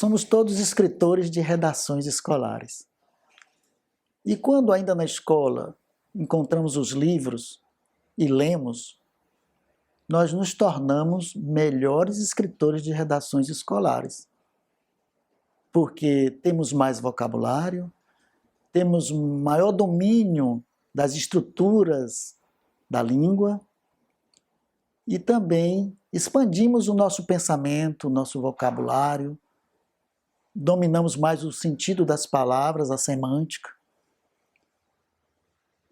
Somos todos escritores de redações escolares. E quando ainda na escola encontramos os livros e lemos, nós nos tornamos melhores escritores de redações escolares. Porque temos mais vocabulário, temos maior domínio das estruturas da língua e também expandimos o nosso pensamento, o nosso vocabulário, dominamos mais o sentido das palavras, a semântica.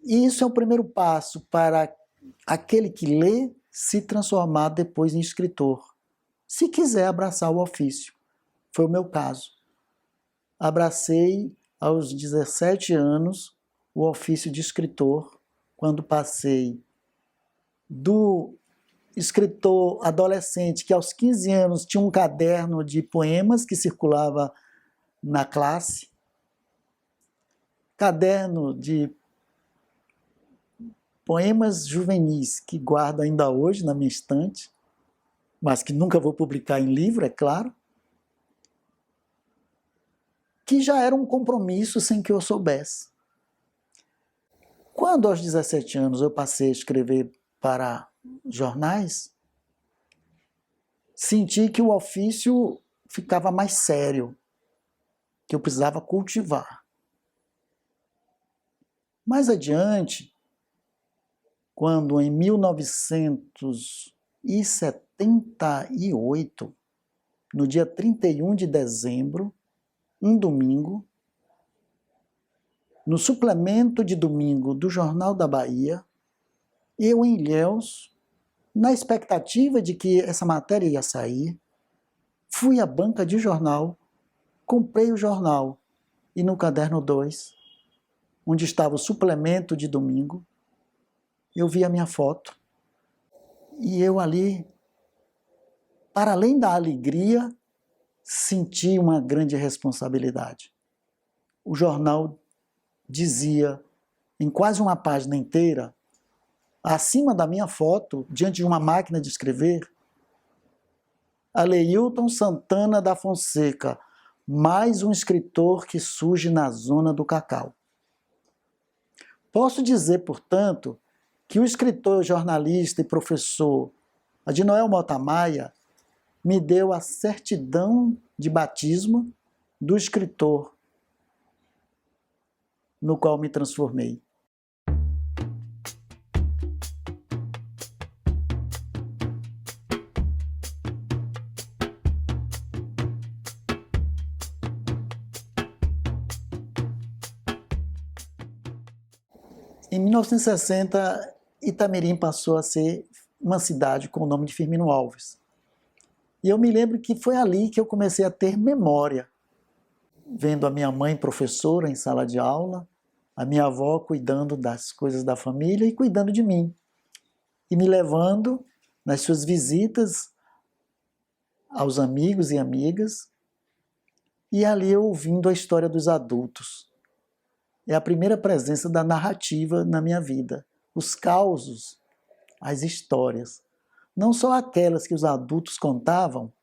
E isso é o primeiro passo para aquele que lê se transformar depois em escritor, se quiser abraçar o ofício. Foi o meu caso. Abracei aos 17 anos o ofício de escritor, quando passei do escritor adolescente que aos 15 anos tinha um caderno de poemas que circulava na classe, caderno de poemas juvenis que guardo ainda hoje na minha estante, mas que nunca vou publicar em livro, é claro, que já era um compromisso sem que eu soubesse. Quando aos 17 anos eu passei a escrever para jornais, senti que o ofício ficava mais sério, que eu precisava cultivar. Mais adiante, quando em 1978, no dia 31 de dezembro, um domingo, no suplemento de domingo do Jornal da Bahia, eu em Ilhéus, na expectativa de que essa matéria ia sair, fui à banca de jornal, comprei o jornal e no caderno 2, onde estava o suplemento de domingo, eu vi a minha foto e eu ali, para além da alegria, senti uma grande responsabilidade. O jornal dizia, em quase uma página inteira, acima da minha foto, diante de uma máquina de escrever, Aleilton Santana da Fonseca, mais um escritor que surge na zona do cacau. Posso dizer, portanto, que o escritor, jornalista e professor Adinoel Mota Maia me deu a certidão de batismo do escritor no qual me transformei. Em 1960, Itamirim passou a ser uma cidade com o nome de Firmino Alves. E eu me lembro que foi ali que eu comecei a ter memória, vendo a minha mãe professora em sala de aula, a minha avó cuidando das coisas da família e cuidando de mim, e me levando nas suas visitas aos amigos e amigas, e ali eu ouvindo a história dos adultos. É a primeira presença da narrativa na minha vida. Os causos, as histórias. Não só aquelas que os adultos contavam,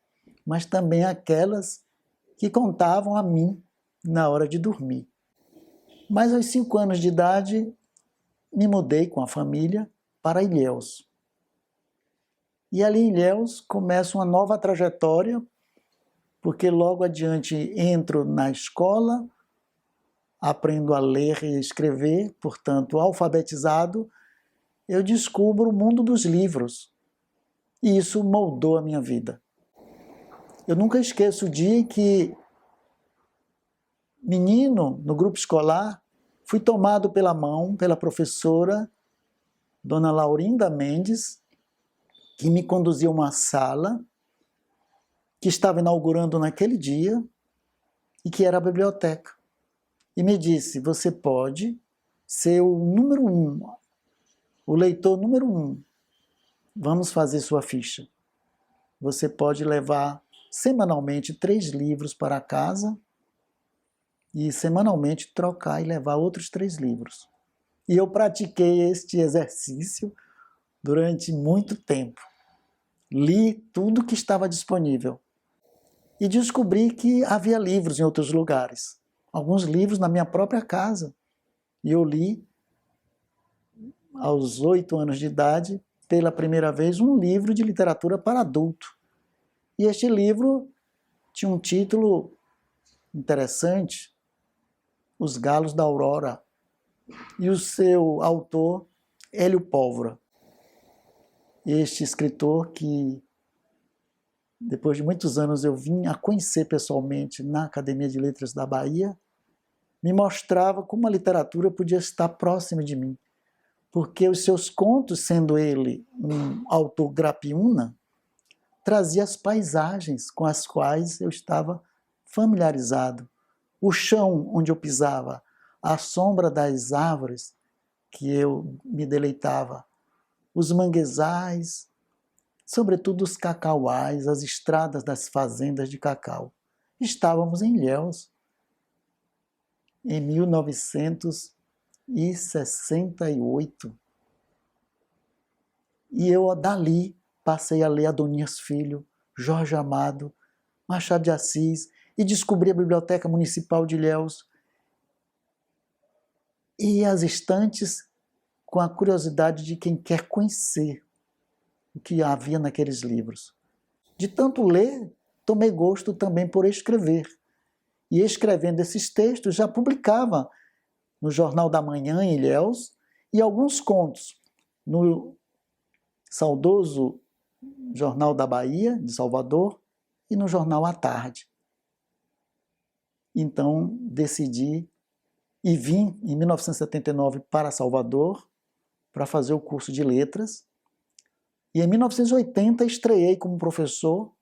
mas também aquelas que contavam a mim na hora de dormir. Mas aos 5 anos de idade, me mudei com a família para Ilhéus. E ali em Ilhéus começa uma nova trajetória, porque logo adiante entro na escola, aprendo a ler e escrever, portanto, alfabetizado, eu descubro o mundo dos livros. E isso moldou a minha vida. Eu nunca esqueço o dia em que, menino, no grupo escolar, fui tomado pela mão pela professora, dona Laurinda Mendes, que me conduziu a uma sala que estava inaugurando naquele dia e que era a biblioteca. E me disse, você pode ser o número 1, o leitor número 1. Vamos fazer sua ficha. Você pode levar semanalmente 3 livros para casa e semanalmente trocar e levar outros 3 livros. E eu pratiquei este exercício durante muito tempo. Li tudo que estava disponível. e descobri que havia livros em outros lugares. Alguns livros na minha própria casa. E eu li, aos 8 anos de idade, pela primeira vez, um livro de literatura para adulto. E este livro tinha um título interessante, Os Galos da Aurora, e o seu autor, Hélio Pólvora. Este escritor que, depois de muitos anos, eu vim a conhecer pessoalmente na Academia de Letras da Bahia, me mostrava como a literatura podia estar próxima de mim, porque os seus contos, sendo ele um autor grapiúna, trazia as paisagens com as quais eu estava familiarizado. O chão onde eu pisava, a sombra das árvores que eu me deleitava, os manguezais, sobretudo os cacauais, as estradas das fazendas de cacau. Estávamos em Ilhéus, em 1968. E eu, dali, passei a ler Adonias Filho, Jorge Amado, Machado de Assis, e descobri a Biblioteca Municipal de Ilhéus. E as estantes com a curiosidade de quem quer conhecer o que havia naqueles livros. De tanto ler, tomei gosto também por escrever. E escrevendo esses textos, já publicava no Jornal da Manhã, em Ilhéus, e alguns contos no saudoso Jornal da Bahia, de Salvador, e no Jornal à Tarde. Então, decidi e vim, em 1979, para Salvador, para fazer o curso de letras. E em 1980 estreei como professor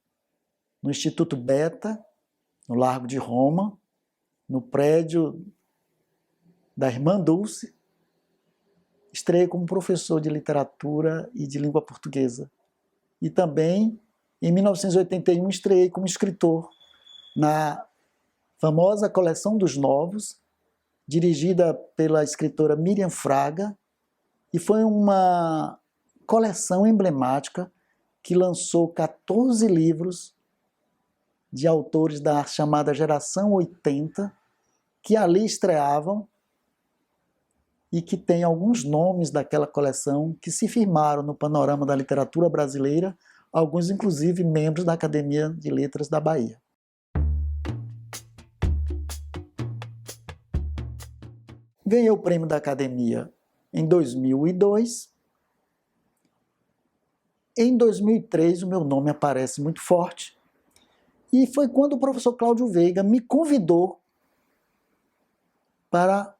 no Instituto Beta, no Largo de Roma, no prédio da Irmã Dulce. Estreei como professor de literatura e de língua portuguesa. E também, em 1981, estreei como escritor na famosa Coleção dos Novos, dirigida pela escritora Miriam Fraga, e foi uma coleção emblemática que lançou 14 livros de autores da chamada Geração 80, que ali estreavam e que tem alguns nomes daquela coleção que se firmaram no panorama da literatura brasileira, alguns inclusive membros da Academia de Letras da Bahia. Ganhei o prêmio da Academia em 2002. Em 2003, o meu nome aparece muito forte. E foi quando o professor Cláudio Veiga me convidou para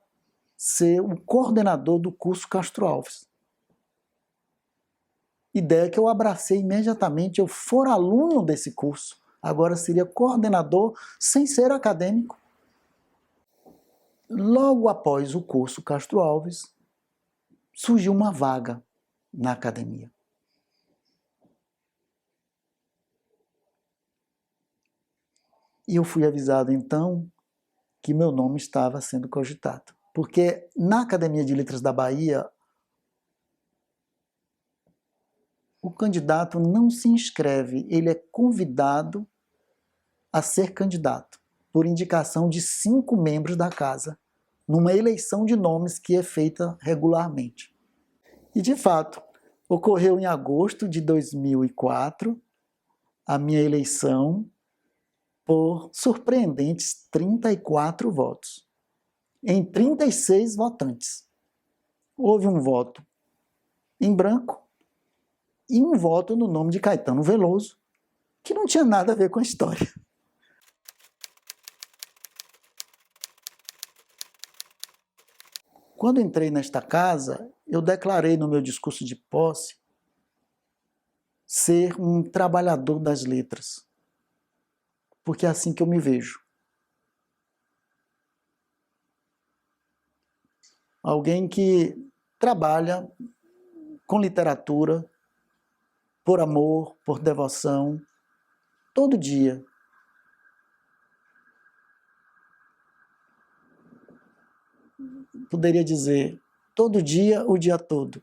ser o coordenador do curso Castro Alves. Ideia que eu abracei imediatamente. Eu fora aluno desse curso, agora seria coordenador sem ser acadêmico. Logo após o curso Castro Alves, surgiu uma vaga na academia. E eu fui avisado então que meu nome estava sendo cogitado. Porque na Academia de Letras da Bahia, o candidato não se inscreve, ele é convidado a ser candidato, por indicação de 5 membros da casa, numa eleição de nomes que é feita regularmente. E, de fato, ocorreu em agosto de 2004 a minha eleição por surpreendentes 34 votos, em 36 votantes. Houve um voto em branco e um voto no nome de Caetano Veloso, que não tinha nada a ver com a história. Quando entrei nesta casa, eu declarei no meu discurso de posse ser um trabalhador das letras, porque é assim que eu me vejo. Alguém que trabalha com literatura, por amor, por devoção, todo dia. Poderia dizer, todo dia, o dia todo.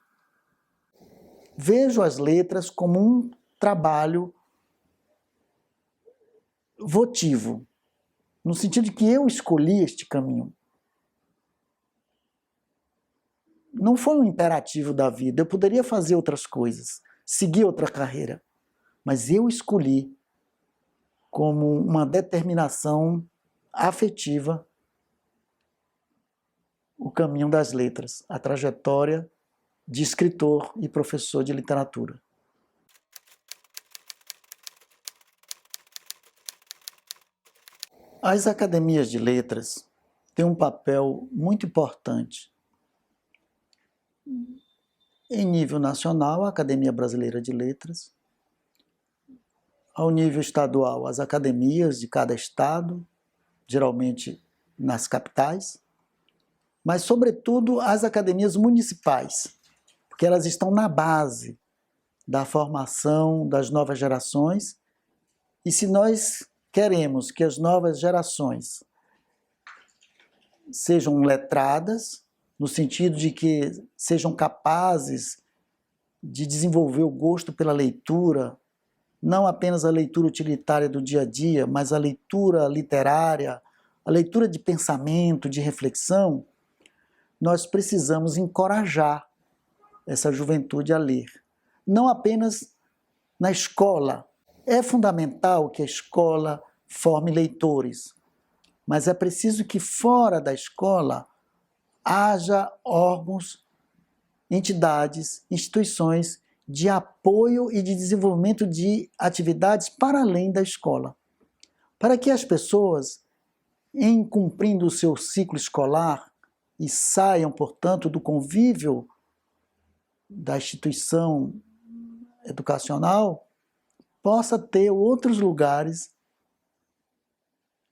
Vejo as letras como um trabalho votivo, no sentido de que eu escolhi este caminho. Não foi um imperativo da vida, eu poderia fazer outras coisas, seguir outra carreira, mas eu escolhi como uma determinação afetiva o caminho das letras, a trajetória de escritor e professor de literatura. As academias de letras têm um papel muito importante. Em nível nacional, a Academia Brasileira de Letras. Ao nível estadual, as academias de cada estado, geralmente nas capitais. Mas, sobretudo, as academias municipais, porque elas estão na base da formação das novas gerações. E se nós queremos que as novas gerações sejam letradas, no sentido de que sejam capazes de desenvolver o gosto pela leitura, não apenas a leitura utilitária do dia a dia, mas a leitura literária, a leitura de pensamento, de reflexão, nós precisamos encorajar essa juventude a ler. Não apenas na escola. É fundamental que a escola forme leitores, mas é preciso que fora da escola haja órgãos, entidades, instituições de apoio e de desenvolvimento de atividades para além da escola, para que as pessoas, em cumprindo o seu ciclo escolar, e saiam, portanto, do convívio da instituição educacional, possa ter outros lugares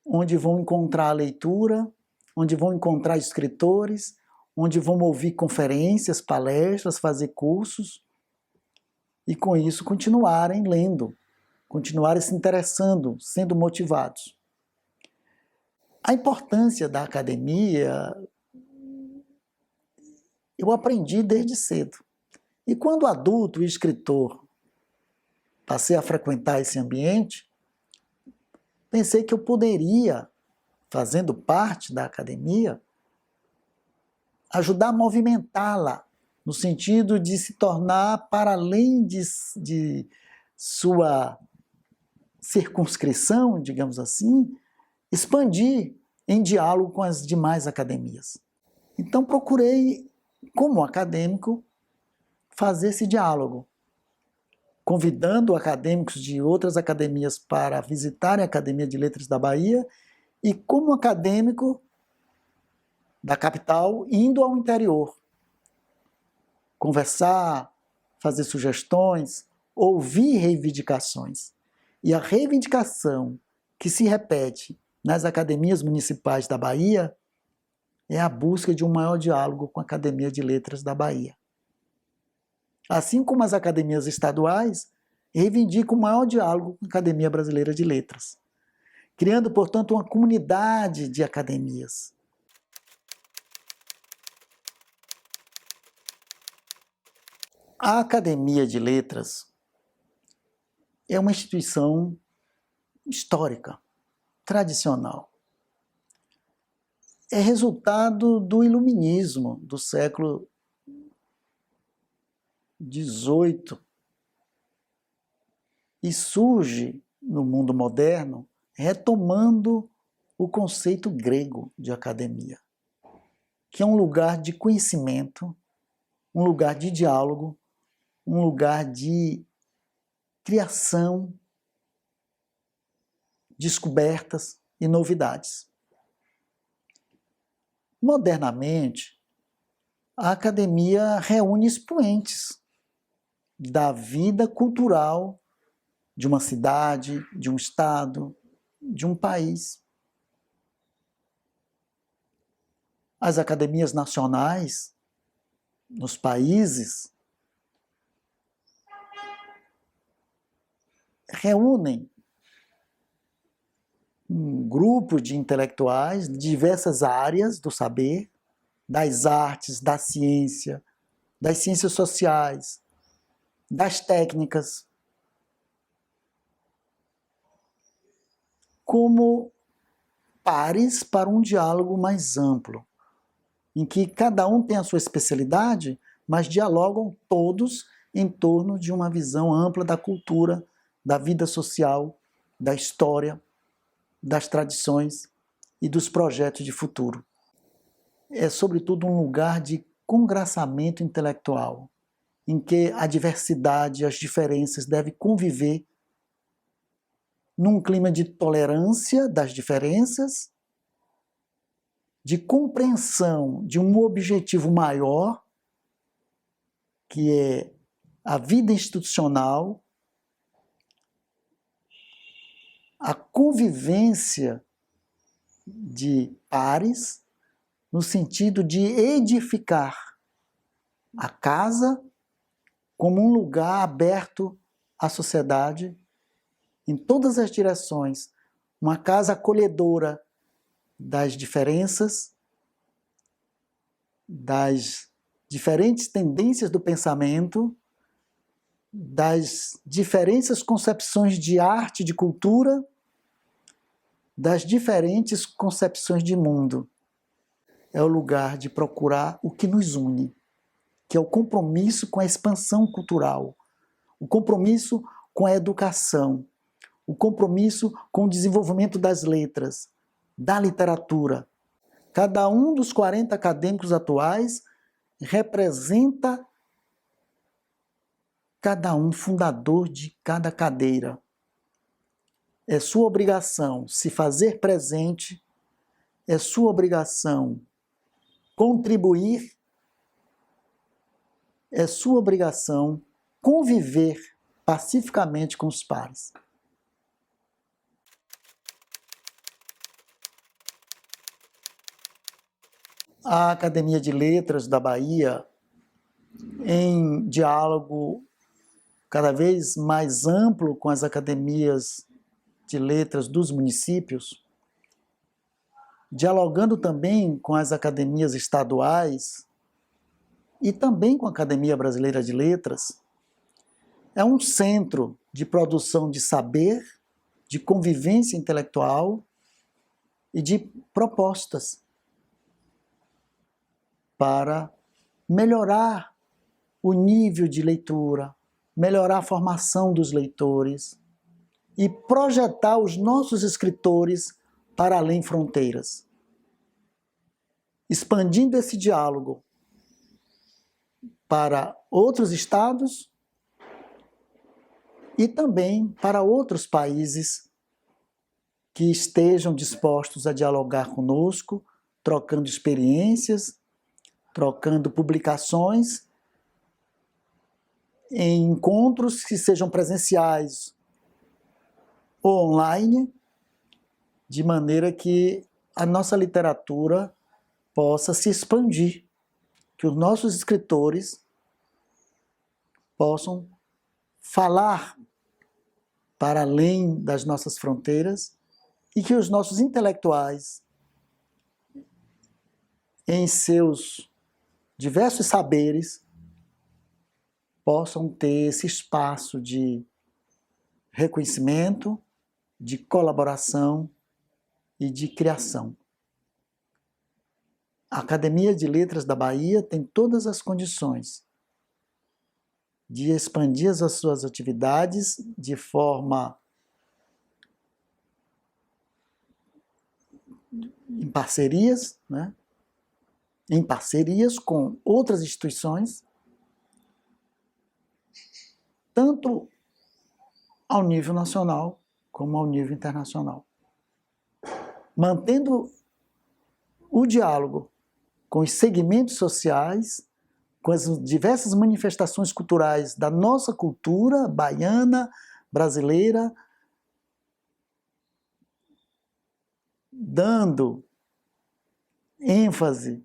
onde vão encontrar a leitura, onde vão encontrar escritores, onde vão ouvir conferências, palestras, fazer cursos, e com isso continuarem lendo, continuarem se interessando, sendo motivados. A importância da academia eu aprendi desde cedo. E quando adulto e escritor passei a frequentar esse ambiente, pensei que eu poderia, fazendo parte da academia, ajudar a movimentá-la, no sentido de se tornar, para além de sua circunscrição, digamos assim, expandir em diálogo com as demais academias. Então procurei, como acadêmico, fazer esse diálogo, convidando acadêmicos de outras academias para visitarem a Academia de Letras da Bahia e, como acadêmico da capital, indo ao interior, conversar, fazer sugestões, ouvir reivindicações. E a reivindicação que se repete nas academias municipais da Bahia é a busca de um maior diálogo com a Academia de Letras da Bahia. Assim como as academias estaduais reivindicam o maior diálogo com a Academia Brasileira de Letras, criando, portanto, uma comunidade de academias. A Academia de Letras é uma instituição histórica, tradicional. É resultado do iluminismo do século XVIII e surge no mundo moderno retomando o conceito grego de academia, que é um lugar de conhecimento, um lugar de diálogo, um lugar de criação, descobertas e novidades. Modernamente, a academia reúne expoentes da vida cultural de uma cidade, de um estado, de um país. As academias nacionais, nos países, reúnem um grupo de intelectuais de diversas áreas do saber, das artes, da ciência, das ciências sociais, das técnicas, como pares para um diálogo mais amplo, em que cada um tem a sua especialidade, mas dialogam todos em torno de uma visão ampla da cultura, da vida social, da história, das tradições e dos projetos de futuro. É, sobretudo, um lugar de congraçamento intelectual, em que a diversidade e as diferenças devem conviver num clima de tolerância das diferenças, de compreensão de um objetivo maior, que é a vida institucional, a convivência de pares, no sentido de edificar a casa como um lugar aberto à sociedade, em todas as direções, uma casa acolhedora das diferenças, das diferentes tendências do pensamento, das diferentes concepções de arte, de cultura, das diferentes concepções de mundo. É o lugar de procurar o que nos une, que é o compromisso com a expansão cultural, o compromisso com a educação, o compromisso com o desenvolvimento das letras, da literatura. Cada um dos 40 acadêmicos atuais representa cada um fundador de cada cadeira. É sua obrigação se fazer presente, é sua obrigação contribuir, é sua obrigação conviver pacificamente com os pares. A Academia de Letras da Bahia, em diálogo cada vez mais amplo com as academias de letras dos municípios, dialogando também com as academias estaduais e também com a Academia Brasileira de Letras, é um centro de produção de saber, de convivência intelectual e de propostas para melhorar o nível de leitura, melhorar a formação dos leitores e projetar os nossos escritores para além fronteiras. Expandindo esse diálogo para outros estados e também para outros países que estejam dispostos a dialogar conosco, trocando experiências, trocando publicações, em encontros que sejam presenciais ou online, de maneira que a nossa literatura possa se expandir, que os nossos escritores possam falar para além das nossas fronteiras e que os nossos intelectuais, em seus diversos saberes, possam ter esse espaço de reconhecimento, de colaboração e de criação. A Academia de Letras da Bahia tem todas as condições de expandir as suas atividades de forma em parcerias, né? Em parcerias com outras instituições, tanto ao nível nacional como ao nível internacional. Mantendo o diálogo com os segmentos sociais, com as diversas manifestações culturais da nossa cultura baiana, brasileira, dando ênfase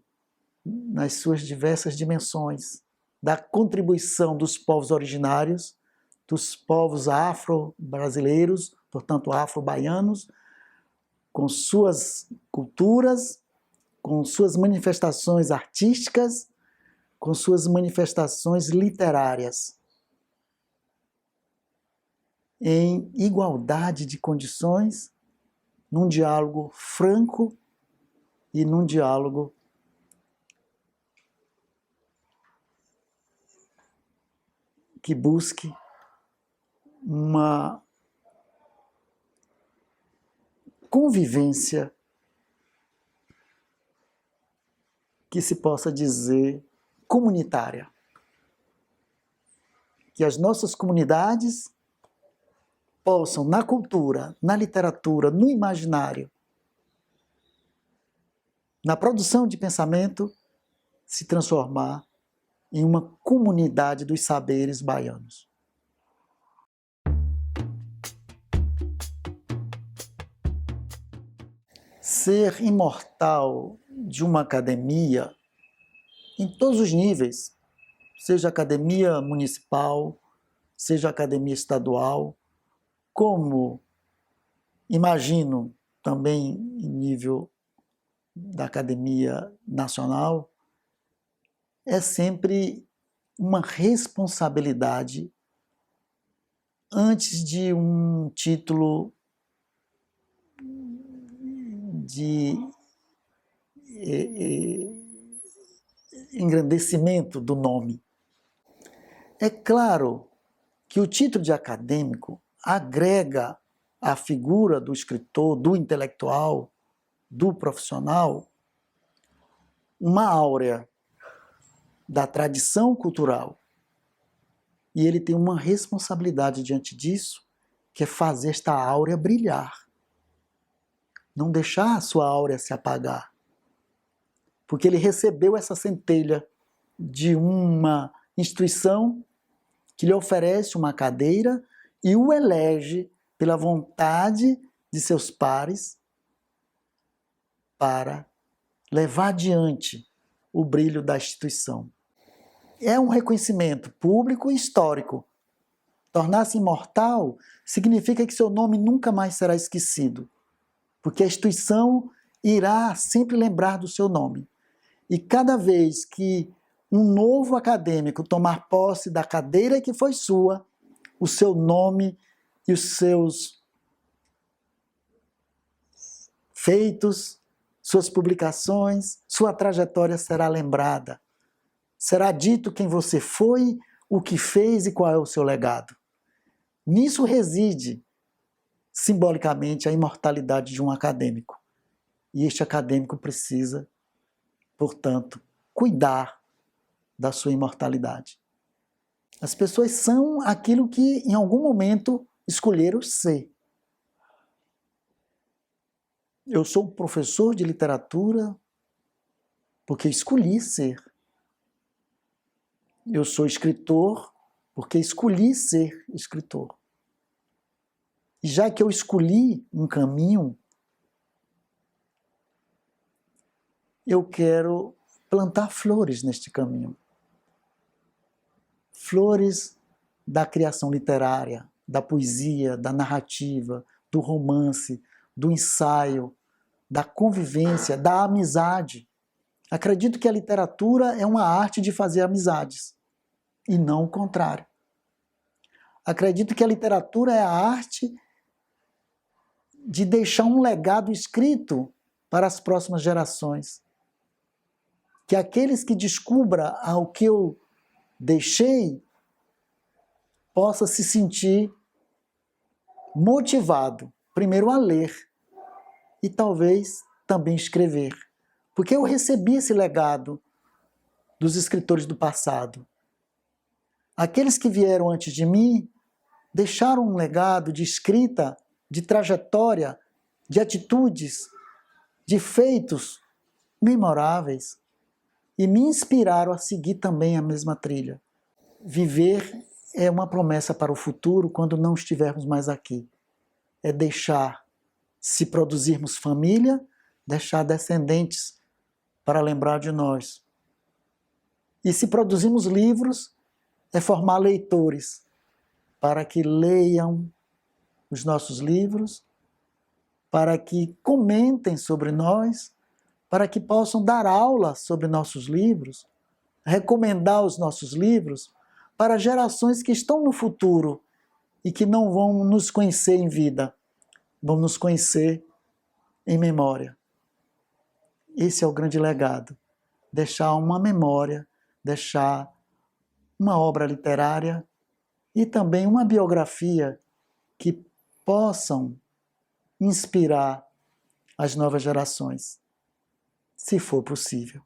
nas suas diversas dimensões, da contribuição dos povos originários, dos povos afro-brasileiros, portanto afro-baianos, com suas culturas, com suas manifestações artísticas, com suas manifestações literárias, em igualdade de condições num diálogo franco e num diálogo que busque uma convivência que se possa dizer comunitária. Que as nossas comunidades possam, na cultura, na literatura, no imaginário, na produção de pensamento, se transformar em uma comunidade dos saberes baianos. Ser imortal de uma academia, em todos os níveis, seja academia municipal, seja academia estadual, como imagino também em nível da academia nacional, é sempre uma responsabilidade antes de um título de engrandecimento do nome. É claro que o título de acadêmico agrega à figura do escritor, do intelectual, do profissional, uma áurea da tradição cultural. E ele tem uma responsabilidade diante disso, que é fazer esta áurea brilhar. Não deixar a sua áurea se apagar. Porque ele recebeu essa centelha de uma instituição que lhe oferece uma cadeira e o elege pela vontade de seus pares para levar adiante o brilho da instituição. É um reconhecimento público e histórico. Tornar-se imortal significa que seu nome nunca mais será esquecido, porque a instituição irá sempre lembrar do seu nome. E cada vez que um novo acadêmico tomar posse da cadeira que foi sua, o seu nome e os seus feitos, suas publicações, sua trajetória será lembrada. Será dito quem você foi, o que fez e qual é o seu legado. Nisso reside, simbolicamente, a imortalidade de um acadêmico. E este acadêmico precisa, portanto, cuidar da sua imortalidade. As pessoas são aquilo que, em algum momento, escolheram ser. Eu sou professor de literatura porque escolhi ser. Eu sou escritor porque escolhi ser escritor. E já que eu escolhi um caminho, eu quero plantar flores neste caminho. Flores da criação literária, da poesia, da narrativa, do romance, do ensaio, da convivência, da amizade. Acredito que a literatura é uma arte de fazer amizades, e não o contrário. Acredito que a literatura é a arte de deixar um legado escrito para as próximas gerações. Que aqueles que descubram o que eu deixei possa se sentir motivado, primeiro a ler e talvez também escrever. Porque eu recebi esse legado dos escritores do passado. Aqueles que vieram antes de mim deixaram um legado de escrita, de trajetória, de atitudes, de feitos memoráveis e me inspiraram a seguir também a mesma trilha. Viver é uma promessa para o futuro quando não estivermos mais aqui. É deixar, se produzirmos família, deixar descendentes para lembrar de nós. E se produzimos livros, é formar leitores para que leiam os nossos livros, para que comentem sobre nós, para que possam dar aula sobre nossos livros, recomendar os nossos livros para gerações que estão no futuro e que não vão nos conhecer em vida, vão nos conhecer em memória. Esse é o grande legado. Deixar uma memória, deixar uma obra literária e também uma biografia que possam inspirar as novas gerações, se for possível.